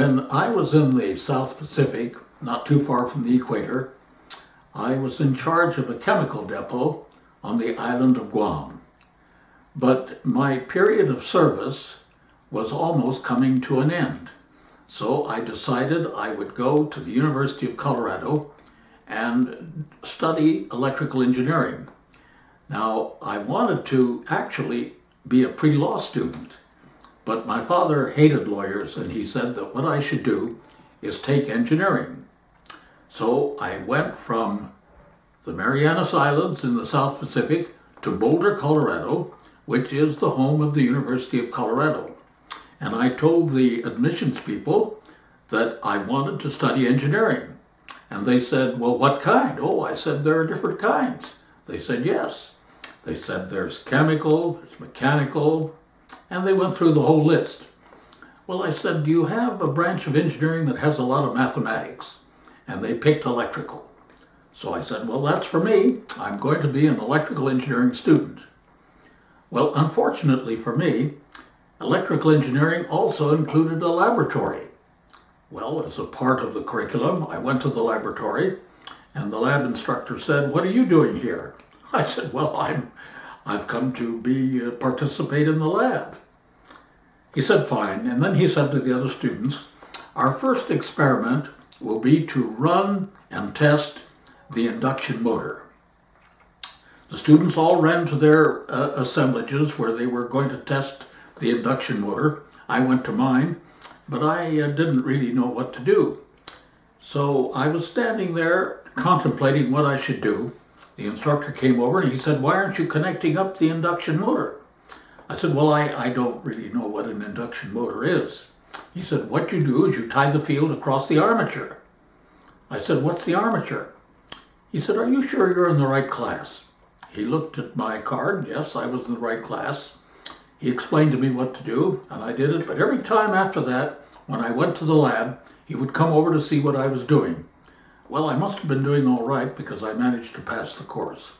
When I was in the South Pacific, not too far from the equator, I was in charge of a chemical depot on the island of Guam. But my period of service was almost coming to an end. So I decided I would go to the University of Colorado and study electrical engineering. Now, I wanted to actually be a pre-law student, but my father hated lawyers, and he said that what I should do is take engineering. So I went from the Marianas Islands in the South Pacific to Boulder, Colorado, which is the home of the University of Colorado. And I told the admissions people that I wanted to study engineering. And they said, well, what kind? Oh, I said, there are different kinds. They said, yes. They said, there's chemical, there's mechanical, and they went through the whole list. Well, I said, do you have a branch of engineering that has a lot of mathematics? And they picked electrical. So I said, well, that's for me. I'm going to be an electrical engineering student. Well, unfortunately for me, electrical engineering also included a laboratory. Well, as a part of the curriculum, I went to the laboratory, and the lab instructor said, what are you doing here? I said, well, I've come to participate in the lab. He said, fine. And then he said to the other students, our first experiment will be to run and test the induction motor. The students all ran to their assemblages where they were going to test the induction motor. I went to mine, but I didn't really know what to do. So I was standing there contemplating what I should do. The instructor came over and he said, why aren't you connecting up the induction motor? I said, well, I don't really know what an induction motor is. He said, what you do is you tie the field across the armature. I said, what's the armature? He said, are you sure you're in the right class? He looked at my card. Yes, I was in the right class. He explained to me what to do, and I did it. But every time after that, when I went to the lab, he would come over to see what I was doing. Well, I must have been doing all right because I managed to pass the course.